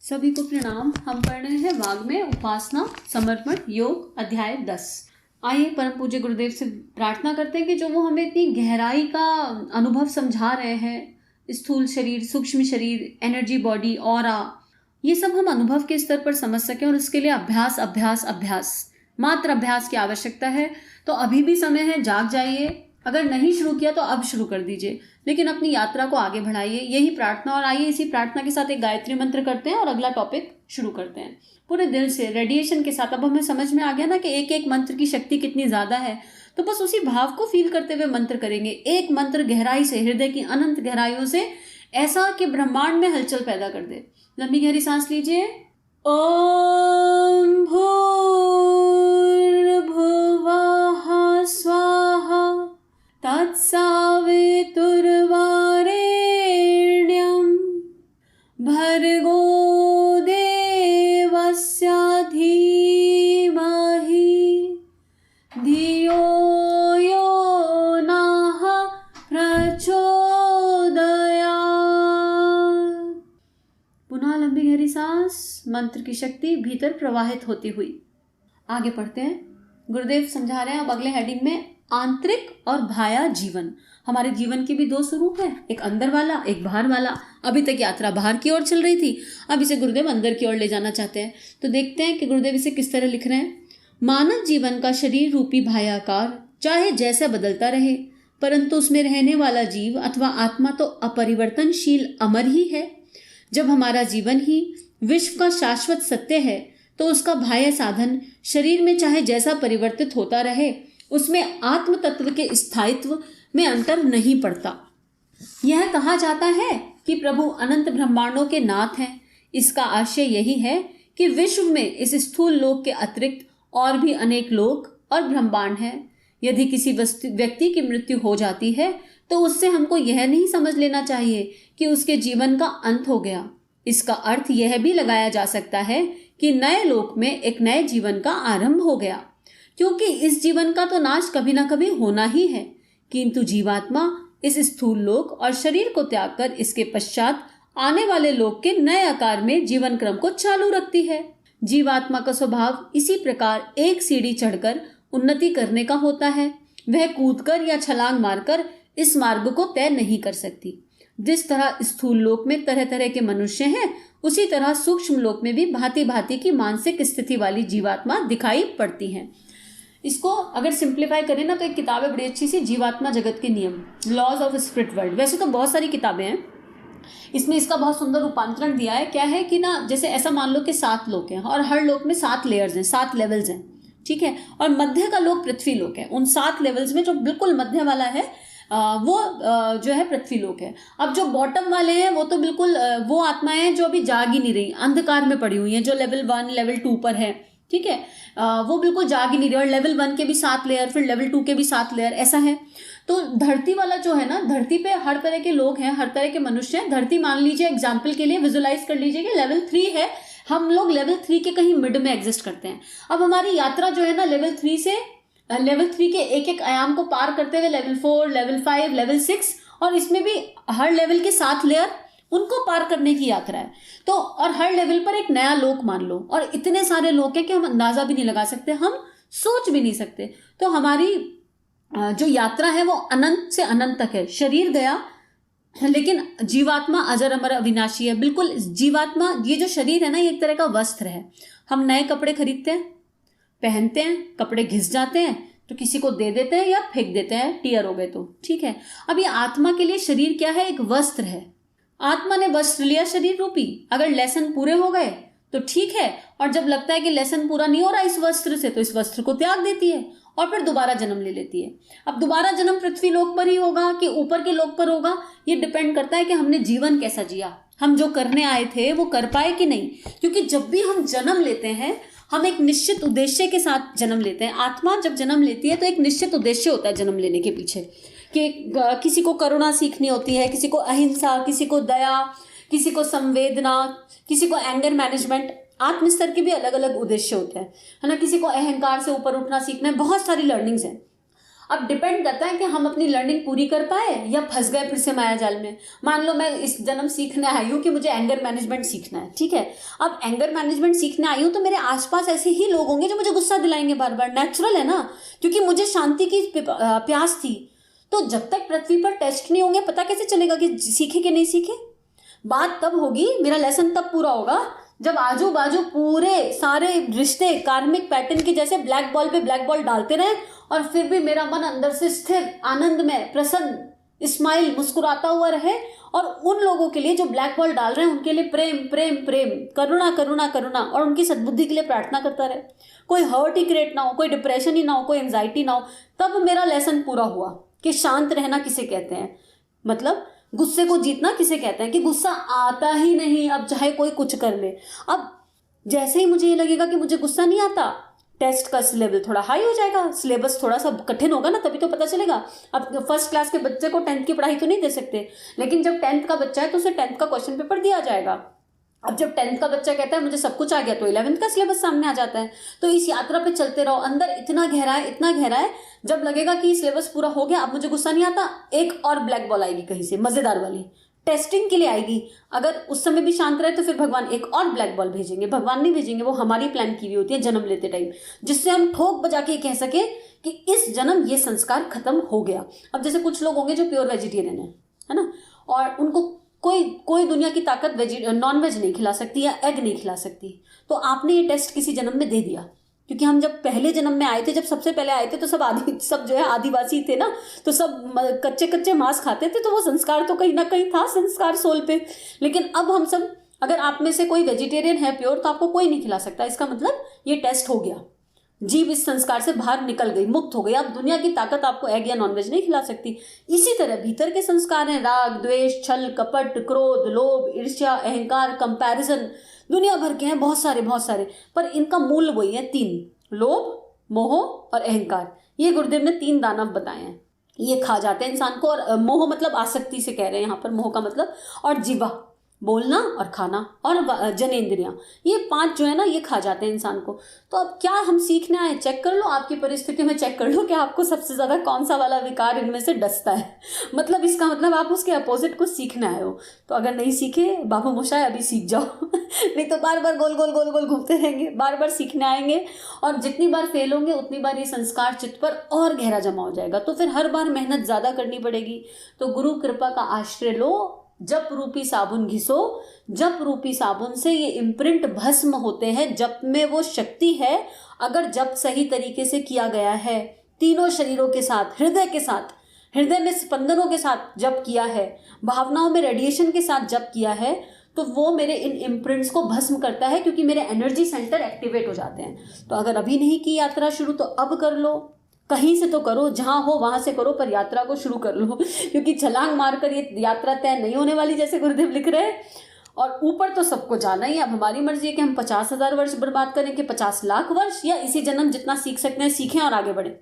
सभी को प्रणाम। हम पढ़ रहे हैं वाग्मय उपासना समर्पण योग अध्याय 10। आइए परम पूज्य गुरुदेव से प्रार्थना करते हैं कि जो वो हमें इतनी गहराई का अनुभव समझा रहे हैं, स्थूल शरीर, सूक्ष्म शरीर, एनर्जी बॉडी, ऑरा, ये सब हम अनुभव के स्तर पर समझ सकें। और इसके लिए अभ्यास अभ्यास अभ्यास, मात्र अभ्यास की आवश्यकता है। तो अभी भी समय है, जाग जाइए। अगर नहीं शुरू किया तो अब शुरू कर दीजिए, लेकिन अपनी यात्रा को आगे बढ़ाइए, यही प्रार्थना। और आइए इसी प्रार्थना के साथ एक गायत्री मंत्र करते हैं और अगला टॉपिक शुरू करते हैं पूरे दिल से, रेडिएशन के साथ। अब हमें समझ में आ गया ना कि एक एक मंत्र की शक्ति कितनी ज्यादा है। तो बस उसी भाव को फील करते हुए मंत्र करेंगे। एक मंत्र गहराई से, हृदय की अनंत गहराइयों से, ऐसा कि ब्रह्मांड में हलचल पैदा कर दे। लंबी गहरी सांस लीजिए। ओम भूर्भुवः स्वाहा तत्सवितुर्वरेण्यं भर्गो देवस्य धीमहि धियो यो नः प्रचोदयात्। पुनः लंबी गहरी सांस, मंत्र की शक्ति भीतर प्रवाहित होती हुई। आगे पढ़ते हैं। गुरुदेव समझा रहे हैं अब अगले हेडिंग में आंतरिक और बाह्य जीवन। हमारे जीवन के भी दो स्वरूप हैं, एक अंदर वाला, एक बाहर वाला। अभी तक यात्रा बाहर की ओर चल रही थी, अब इसे गुरुदेव अंदर की ओर ले जाना चाहते हैं। तो देखते हैं कि गुरुदेव इसे किस तरह लिख रहे हैं। मानव जीवन का शरीर रूपी बाह्याकार चाहे जैसा बदलता रहे, परंतु उसमें रहने वाला जीव अथवा आत्मा तो अपरिवर्तनशील अमर ही है। जब हमारा जीवन ही विश्व का शाश्वत सत्य है, तो उसका बाह्य साधन शरीर में चाहे जैसा परिवर्तित होता रहे, उसमें आत्म तत्व के स्थायित्व में अंतर नहीं पड़ता। यह कहा जाता है कि प्रभु अनंत ब्रह्मांडों के नाथ हैं। इसका आशय यही है कि विश्व में इस स्थूल लोक के अतिरिक्त और भी अनेक लोक और ब्रह्मांड हैं। यदि किसी व्यक्ति की मृत्यु हो जाती है, तो उससे हमको यह नहीं समझ लेना चाहिए कि उसके जीवन का अंत हो गया। इसका अर्थ यह भी लगाया जा सकता है कि नए लोक में एक नए जीवन का आरंभ हो गया, क्योंकि इस जीवन का तो नाश कभी ना कभी होना ही है। किंतु जीवात्मा इस स्थूल लोक और शरीर को त्याग कर इसके पश्चात आने वाले लोक के नए आकार में जीवन क्रम को चालू रखती है। जीवात्मा का स्वभाव इसी प्रकार एक सीढ़ी चढ़कर उन्नति करने का होता है। वह कूदकर या छलांग मारकर इस मार्ग को तय नहीं कर सकती। जिस तरह स्थूल लोक में तरह तरह के मनुष्य हैं, उसी तरह सूक्ष्म लोक में भी भांति भांति की मानसिक स्थिति वाली जीवात्मा दिखाई पड़ती हैं। इसको अगर सिंप्लीफाई करें ना, तो एक किताब है बड़ी अच्छी सी, जीवात्मा जगत के नियम, लॉज ऑफ स्पिरिट वर्ल्ड। वैसे तो बहुत सारी किताबें हैं, इसमें इसका बहुत सुंदर रूपांतरण दिया है। क्या है कि ना, जैसे ऐसा मान लो कि 7 लोक हैं और हर लोक में 7 लेयर्स हैं, 7 लेवल्स हैं, ठीक है। और मध्य का लोक पृथ्वी लोक है। उन 7 लेवल्स में जो बिल्कुल मध्य वाला है वो जो है पृथ्वी लोक है। अब जो बॉटम वाले हैं वो तो बिल्कुल वो आत्माएं हैं जो अभी जाग ही नहीं रही, अंधकार में पड़ी हुई हैं, जो लेवल 1 लेवल 2 पर है, ठीक है। वो बिल्कुल जाग ही नहीं रही। और लेवल 1 के भी 7 लेयर, फिर लेवल 2 के भी 7 लेयर, ऐसा है। तो धरती वाला जो है ना, धरती पे हर तरह के लोग हैं, हर तरह के मनुष्य हैं। धरती मान लीजिए, एग्जाम्पल के लिए विजुलाइज कर लीजिए कि लेवल 3 है। हम लोग लेवल 3 के कहीं मिड में एग्जिस्ट करते हैं। अब हमारी यात्रा जो है ना, लेवल 3 से लेवल 3 के एक एक आयाम को पार करते हुए लेवल 4, लेवल 5, लेवल 6, और इसमें भी हर लेवल के 7 लेयर, उनको पार करने की यात्रा है। तो और हर लेवल पर एक नया लोक मान लो, और इतने सारे लोक हैं कि हम अंदाजा भी नहीं लगा सकते, हम सोच भी नहीं सकते। तो हमारी जो यात्रा है वो अनंत से अनंत तक है। शरीर गया, लेकिन जीवात्मा अजर अमर अविनाशी है। बिल्कुल जीवात्मा, ये जो शरीर है ना, ये एक तरह का वस्त्र है। हम नए कपड़े खरीदते हैं, पहनते हैं, कपड़े घिस जाते हैं तो किसी को दे देते हैं या फेंक देते हैं, टीयर हो गए तो, ठीक है। अब ये आत्मा के लिए शरीर क्या है? एक वस्त्र है। आत्मा ने वस्त्र लिया शरीर रूपी। अगर लेसन पूरे हो गए तो ठीक है, और जब लगता है कि लेसन पूरा नहीं हो रहा इस वस्त्र से, तो इस वस्त्र को त्याग देती है और फिर दोबारा जन्म ले लेती है। अब दोबारा जन्म पृथ्वी लोक पर ही होगा कि ऊपर के लोक पर होगा, ये डिपेंड करता है कि हमने जीवन कैसा जिया, हम जो करने आए थे वो कर पाए कि नहीं। क्योंकि जब भी हम जन्म लेते हैं, हम एक निश्चित उद्देश्य के साथ जन्म लेते हैं। आत्मा जब जन्म लेती है तो एक निश्चित उद्देश्य होता है जन्म लेने के पीछे, कि किसी को करुणा सीखनी होती है, किसी को अहिंसा, किसी को दया, किसी को संवेदना, किसी को एंगर मैनेजमेंट। आत्म स्तर के भी अलग अलग उद्देश्य होते हैं, है ना। किसी को अहंकार से ऊपर उठना सीखना है, बहुत सारी लर्निंग्स हैं। अब डिपेंड करता है कि हम अपनी लर्निंग पूरी कर पाए या फंस गए फिर से माया जाल में। मान लो मैं इस जन्म सीखने आई हूँ कि मुझे एंगर मैनेजमेंट सीखना है, ठीक है। अब एंगर मैनेजमेंट सीखने आई हूँ तो मेरे आसपास ऐसे ही लोग होंगे जो मुझे गुस्सा दिलाएंगे बार बार, नेचुरल है ना, क्योंकि मुझे शांति की प्यास थी। तो जब तक पृथ्वी पर टेस्ट नहीं होंगे पता कैसे चलेगा कि सीखे कि नहीं सीखे। बात तब होगी, मेरा लेसन तब पूरा होगा जब आजू बाजू पूरे सारे रिश्ते कार्मिक पैटर्न के जैसे ब्लैक बॉल पे ब्लैक बॉल डालते रहे और फिर भी मेरा मन अंदर से स्थिर, आनंद में, प्रसन्न, स्माइल, मुस्कुराता हुआ रहे। और उन लोगों के लिए जो ब्लैक बॉल डाल रहे हैं उनके लिए प्रेम प्रेम प्रेम, करुणा करुणा करुणा, और उनकी सद्बुद्धि के लिए प्रार्थना करता रहे। कोई हर्ट ही क्रिएट ना हो, कोई डिप्रेशन ही ना हो, कोई एंजाइटी ना हो। तब मेरा लेसन पूरा हुआ कि शांत रहना किसे कहते हैं, मतलब गुस्से को जीतना किसे कहते हैं, कि गुस्सा आता ही नहीं अब चाहे कोई कुछ कर ले। अब जैसे ही मुझे ये लगेगा कि मुझे गुस्सा नहीं आता, टेस्ट का लेवल थोड़ा हाई हो जाएगा, सिलेबस थोड़ा सा कठिन होगा ना, तभी तो पता चलेगा। अब फर्स्ट क्लास के बच्चे को 10th की पढ़ाई तो नहीं दे सकते, लेकिन जब 10th का बच्चा है तो उसे 10th का क्वेश्चन पेपर दिया जाएगा। अब जब 10th का बच्चा कहता है मुझे सब कुछ आ गया तो 11th का सिलेबस सामने आ जाता है। तो इस यात्रा पे चलते रहो, अंदर इतना गहरा है, इतना गहरा है, जब लगेगा कि सिलेबस पूरा हो गया अब मुझे गुस्सा नहीं आता, एक और ब्लैक बॉल आएगी कहीं से, मजेदार वाली, टेस्टिंग के लिए आएगी। अगर उस समय भी शांत रहे तो फिर भगवान एक और ब्लैक बॉल भेजेंगे। भगवान नहीं भेजेंगे, वो हमारी प्लान की हुई होती है जन्म लेते टाइम, जिससे हम ठोक बजा के कह सके कि इस जन्म ये संस्कार खत्म हो गया। अब जैसे कुछ लोग होंगे जो प्योर वेजिटेरियन है ना, और उनको कोई दुनिया की ताकत नॉन वेज नहीं खिला सकती या एग नहीं खिला सकती, तो आपने ये टेस्ट किसी जन्म में दे दिया। क्योंकि हम जब पहले जन्म में आए थे, जब सबसे पहले आए थे तो सब जो है आदिवासी थे ना, तो सब कच्चे कच्चे मांस खाते थे, तो वो संस्कार तो कहीं ना कहीं था, संस्कार सोल पे। लेकिन अब हम सब, अगर आप में से कोई वेजिटेरियन है प्योर, तो आपको कोई नहीं खिला सकता। इसका मतलब ये टेस्ट हो गया, जीव इस संस्कार से बाहर निकल गई, मुक्त हो गई। अब दुनिया की ताकत आपको एग या नॉनवेज नहीं खिला सकती। इसी तरह भीतर के संस्कार हैं राग, द्वेष, छल, कपट, क्रोध, लोभ, ईर्ष्या, अहंकार, कंपैरिजन, दुनिया भर के हैं, बहुत सारे, पर इनका मूल वही है 3, लोभ, मोह और अहंकार। ये गुरुदेव ने 3 दानव बताए हैं, ये खा जाते हैं इंसान को। और मोह मतलब आसक्ति से कह रहे हैं यहाँ पर, मोह का मतलब, और जीवा, बोलना और खाना, और जनेंद्रियां, ये 5 जो है ना, ये खा जाते हैं इंसान को। तो अब क्या हम सीखने आए? चेक कर लो आपकी परिस्थिति में, चेक कर लो कि आपको सबसे ज्यादा कौन सा वाला विकार इनमें से डसता है। मतलब इसका मतलब आप उसके अपोजिट को सीखने आए हो। तो अगर नहीं सीखे, बाबू मोशाय अभी सीख जाओ नहीं तो बार बार गोल गोल घूमते रहेंगे, बार बार सीखने आएंगे, और जितनी बार फेल होंगे उतनी बार ये संस्कार चित्त पर और गहरा जमा हो जाएगा। तो फिर हर बार मेहनत ज्यादा करनी पड़ेगी। तो गुरु कृपा का आश्रय लो, जप रूपी साबुन घिसो, जप रूपी साबुन से ये इम्प्रिंट भस्म होते हैं। जप में वो शक्ति है, अगर जप सही तरीके से किया गया है, तीनों शरीरों के साथ, हृदय के साथ, हृदय में स्पंदनों के साथ जप किया है, भावनाओं में रेडिएशन के साथ जप किया है, तो वो मेरे इन इम्प्रिंट्स को भस्म करता है, क्योंकि मेरे एनर्जी सेंटर एक्टिवेट हो जाते हैं। तो अगर अभी नहीं की यात्रा शुरू तो अब कर लो, कहीं से तो करो, जहां हो वहां से करो, पर यात्रा को शुरू कर लो, क्योंकि छलांग मारकर ये यात्रा तय नहीं होने वाली, जैसे गुरुदेव लिख रहे हैं। और ऊपर तो सबको जाना ही है। अब हमारी मर्जी है कि हम 50,000 वर्ष बर्बाद करें कि 50 लाख वर्ष, या इसी जन्म जितना सीख सकते हैं सीखें और आगे बढ़े।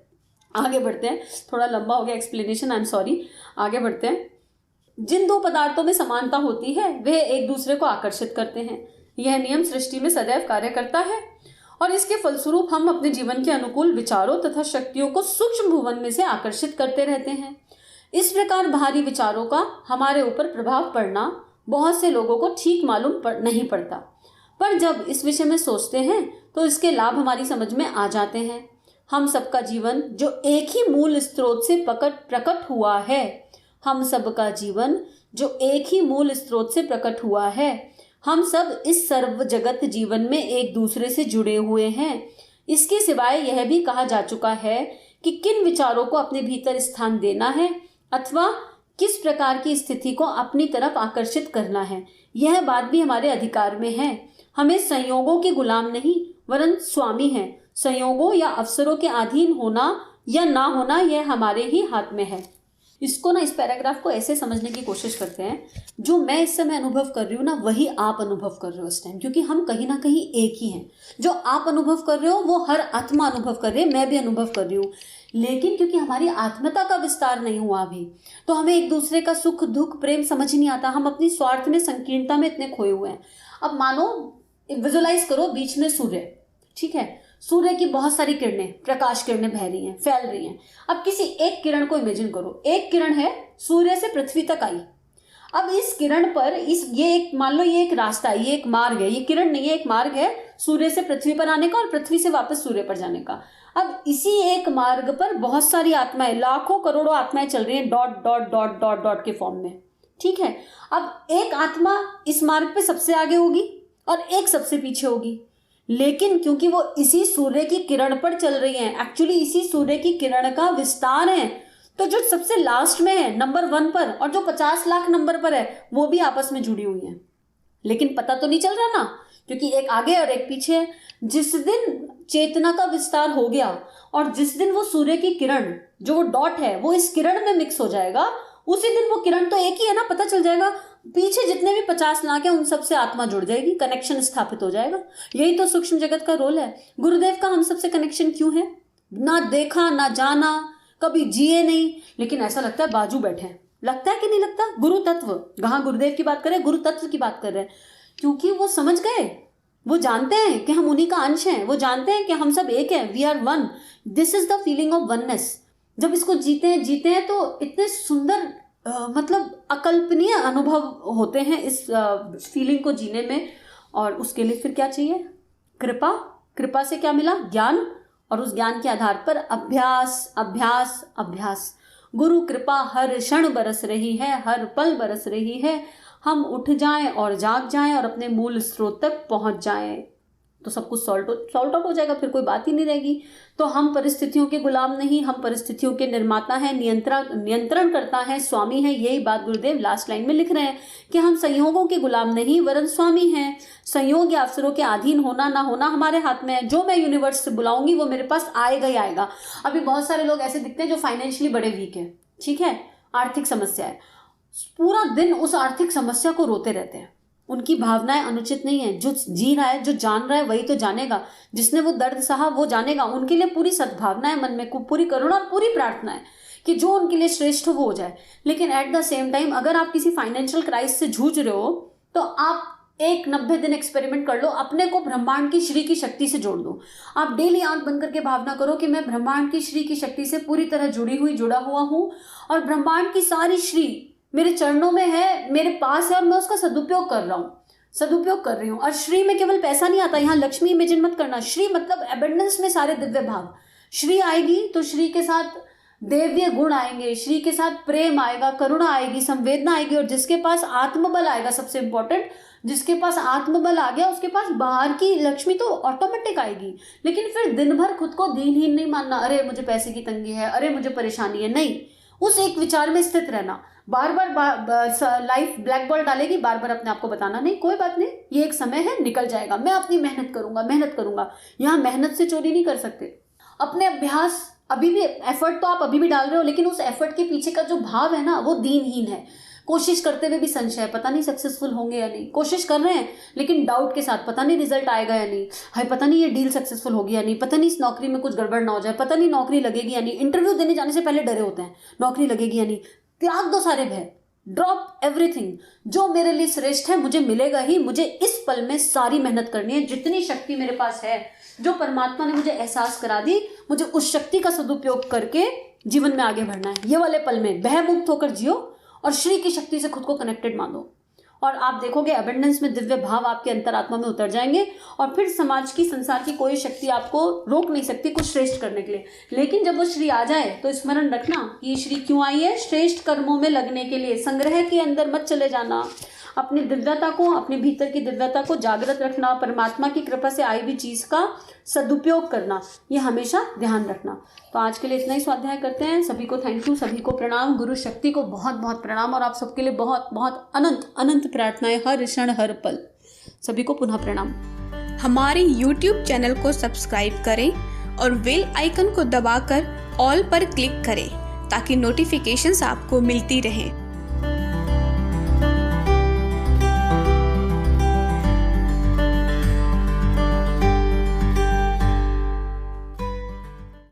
आगे बढ़ते हैं, थोड़ा लंबा हो गया एक्सप्लेनेशन, आई एम सॉरी। आगे बढ़ते हैं। जिन 2 पदार्थों में समानता होती है वे एक दूसरे को आकर्षित करते हैं। यह नियम सृष्टि में सदैव कार्य करता है, और इसके फलस्वरूप हम अपने जीवन के अनुकूल विचारों तथा शक्तियों को सूक्ष्म भुवन में से आकर्षित करते रहते हैं। इस प्रकार बाहरी विचारों का हमारे ऊपर प्रभाव पड़ना बहुत से लोगों को ठीक मालूम नहीं पड़ता, पर जब इस विषय में सोचते हैं तो इसके लाभ हमारी समझ में आ जाते हैं। हम सबका जीवन जो एक ही मूल स्रोत से प्रकट हुआ है, हम सबका जीवन जो एक ही मूल स्रोत से प्रकट हुआ है, हम सब इस सर्व जगत जीवन में एक दूसरे से जुड़े हुए हैं। इसके सिवाय यह भी कहा जा चुका है कि किन विचारों को अपने भीतर स्थान देना है अथवा किस प्रकार की स्थिति को अपनी तरफ आकर्षित करना है, यह बात भी हमारे अधिकार में है। हमें संयोगों के गुलाम नहीं वरन स्वामी हैं। संयोगों या अवसरों के अधीन होना या ना होना यह हमारे ही हाथ में है। इसको ना, इस पैराग्राफ को ऐसे समझने की कोशिश करते हैं, जो मैं इस समय अनुभव कर रही हूँ ना, वही आप अनुभव कर रहे हो इस टाइम, क्योंकि हम कहीं ना कहीं एक ही हैं। जो आप अनुभव कर रहे हो वो हर आत्मा अनुभव कर रही है, मैं भी अनुभव कर रही हूँ। लेकिन क्योंकि हमारी आत्मता का विस्तार नहीं हुआ अभी, तो हमें एक दूसरे का सुख दुख प्रेम समझ नहीं आता। हम अपनी स्वार्थ में, संकीर्णता में इतने खोए हुए हैं। अब मानो विजुअलाइज करो बीच में सूर्य, ठीक है, सूर्य की बहुत सारी किरणें, प्रकाश किरणें बह रही हैं, फैल रही हैं। अब किसी एक किरण को इमेजिन करो, एक किरण है सूर्य से पृथ्वी तक आई। अब इस किरण पर ये एक, मान लो ये एक रास्ता है, ये एक मार्ग है, ये किरण नहीं है, एक मार्ग है सूर्य से पृथ्वी पर आने का और पृथ्वी से वापस सूर्य पर जाने का। अब इसी एक मार्ग पर बहुत सारी आत्माएं, लाखों करोड़ों आत्माएं चल रही हैं dot dot dot dot dot के फॉर्म में, ठीक है। अब एक आत्मा इस मार्ग पे सबसे आगे होगी और एक सबसे पीछे होगी, लेकिन क्योंकि वो इसी सूर्य की किरण पर चल रही हैं, एक्चुअली इसी सूर्य की किरण का विस्तार है, तो जो सबसे लास्ट में है नंबर 1 पर और जो 50 लाख नंबर पर है वो भी आपस में जुड़ी हुई हैं, लेकिन पता तो नहीं चल रहा ना, क्योंकि एक आगे और एक पीछे है। जिस दिन चेतना का विस्तार हो गया और जिस दिन वो सूर्य की किरण, जो वो डॉट है, वो इस किरण में मिक्स हो जाएगा, उसी दिन वो किरण तो एक ही है ना, पता चल जाएगा पीछे जितने भी 50 लाख है उन सबसे आत्मा जुड़ जाएगी, कनेक्शन स्थापित हो जाएगा। यही तो सूक्ष्म जगत का रोल है। गुरुदेव का हम सबसे कनेक्शन क्यों है? ना देखा ना जाना, कभी जिए नहीं, लेकिन ऐसा लगता है बाजू बैठे हैं। लगता है कि नहीं लगता? गुरु तत्व, जहां गुरुदेव की बात करें, गुरु तत्व की बात कर रहे हैं, क्योंकि वो समझ गए, वो जानते हैं कि हम उन्हीं का अंश हैं, वो जानते हैं कि हम सब एक हैं, we are one. This is the feeling of oneness. जब इसको जीते हैं तो इतने सुंदर मतलब अकल्पनीय अनुभव होते हैं इस फीलिंग को जीने में। और उसके लिए फिर क्या चाहिए? कृपा। कृपा से क्या मिला? ज्ञान। और उस ज्ञान के आधार पर अभ्यास अभ्यास अभ्यास। गुरु कृपा हर क्षण बरस रही है, हर पल बरस रही है। हम उठ जाएं और जाग जाएं और अपने मूल स्रोत तक पहुंच जाएं तो सब कुछ सॉल्ट आउट हो जाएगा, फिर कोई बात ही नहीं रहेगी। तो हम परिस्थितियों के गुलाम नहीं, हम परिस्थितियों के निर्माता हैं, नियंत्रण करता है, स्वामी है। यही बात गुरुदेव लास्ट लाइन में लिख रहे हैं कि हम संयोगों के गुलाम नहीं वरन स्वामी हैं। संयोग या अवसरों के अधीन होना ना होना हमारे हाथ में है। जो मैं यूनिवर्स से बुलाऊंगी वो मेरे पास आएगा ही आएगा। अभी बहुत सारे लोग ऐसे दिखते हैं जो फाइनेंशियली बड़े वीक है, ठीक है, आर्थिक समस्या है, पूरा दिन उस आर्थिक समस्या को रोते रहते हैं। उनकी भावनाएं अनुचित नहीं है। जो जी रहा है, जो जान रहा है, वही तो जानेगा। जिसने वो दर्द सहा वो जानेगा। उनके लिए पूरी सद्भावनाएं मन में, पूरी करुणा और पूरी प्रार्थना है कि जो उनके लिए श्रेष्ठ हो जाए। लेकिन एट द सेम टाइम अगर आप किसी फाइनेंशियल क्राइसिस से जूझ रहे हो तो आप एक 90 दिन एक्सपेरिमेंट कर लो, अपने को ब्रह्मांड की श्री की शक्ति से जोड़ दो। आप डेली आंख बंद करके भावना करो कि मैं ब्रह्मांड की श्री की शक्ति से पूरी तरह जुड़ा हुआ हूं और ब्रह्मांड की सारी श्री मेरे चरणों में है, मेरे पास है और मैं उसका सदुपयोग कर रही हूँ। और श्री में केवल पैसा नहीं आता, यहाँ लक्ष्मी इमेजिन मत करना। श्री मतलब एबंडेंस में सारे दिव्य भाव। श्री आएगी तो श्री के साथ देव्य गुण आएंगे, श्री के साथ प्रेम आएगा, करुणा आएगी, संवेदना आएगी। और जिसके पास आत्मबल आएगा, सबसे इंपॉर्टेंट, जिसके पास आत्मबल आ गया उसके पास बाहर की लक्ष्मी तो ऑटोमेटिक आएगी। लेकिन फिर दिन भर खुद को दीनहीन नहीं मानना, अरे मुझे पैसे की तंगी है, अरे मुझे परेशानी है, नहीं। उस एक विचार में स्थित रहना। बार बार लाइफ ब्लैक बॉल डालेगी, बार बार अपने आप को बताना नहीं कोई बात नहीं, ये एक समय है, निकल जाएगा, मैं अपनी मेहनत करूंगा। यहाँ मेहनत से चोरी नहीं कर सकते। अपने अभ्यास, अभी भी एफर्ट तो आप अभी भी डाल रहे हो, लेकिन उस एफर्ट के पीछे का जो भाव है ना वो दीनहीन है। कोशिश करते हुए भी संशय, पता नहीं सक्सेसफुल होंगे या नहीं। कोशिश कर रहे हैं लेकिन डाउट के साथ, पता नहीं रिजल्ट आएगा या नहीं, हाय पता नहीं ये डील सक्सेसफुल होगी या नहीं, पता नहीं इस नौकरी में कुछ गड़बड़ ना हो जाए, पता नहीं नौकरी लगेगी या नहीं। इंटरव्यू देने जाने से पहले डरे होते हैं, नौकरी लगेगी या नहीं। त्याग दो सारे भय, ड्रॉप एवरीथिंग। जो मेरे लिए श्रेष्ठ है मुझे मिलेगा ही। मुझे इस पल में सारी मेहनत करनी है, जितनी शक्ति मेरे पास है, जो परमात्मा ने मुझे एहसास करा दी, मुझे उस शक्ति का सदुपयोग करके जीवन में आगे बढ़ना है। ये वाले पल में भय मुक्त होकर जियो और श्री की शक्ति से खुद को कनेक्टेड मानो और आप देखोगे अबंडेंस में दिव्य भाव आपके अंतरात्मा में उतर जाएंगे। और फिर समाज की, संसार की कोई शक्ति आपको रोक नहीं सकती कुछ श्रेष्ठ करने के लिए। लेकिन जब वो श्री आ जाए तो स्मरण रखना कि ये श्री क्यों आई है? श्रेष्ठ कर्मों में लगने के लिए। संग्रह के अंदर मत चले जाना, अपनी दिव्यता को, अपने भीतर की दिव्यता को जागृत रखना, परमात्मा की कृपा से आई हुई चीज का सदुपयोग करना, ये हमेशा ध्यान रखना। तो आज के लिए इतना ही स्वाध्याय करते हैं। सभी को थैंक यू, सभी को प्रणाम, गुरु शक्ति को बहुत बहुत प्रणाम और आप सबके लिए बहुत बहुत अनंत अनंत प्रार्थनाएं हर क्षण हर पल। सभी को पुनः प्रणाम। हमारे YouTube चैनल को सब्सक्राइब करें और बेल आइकन को दबाकर ऑल पर क्लिक करें ताकि नोटिफिकेशंस आपको मिलती रहें।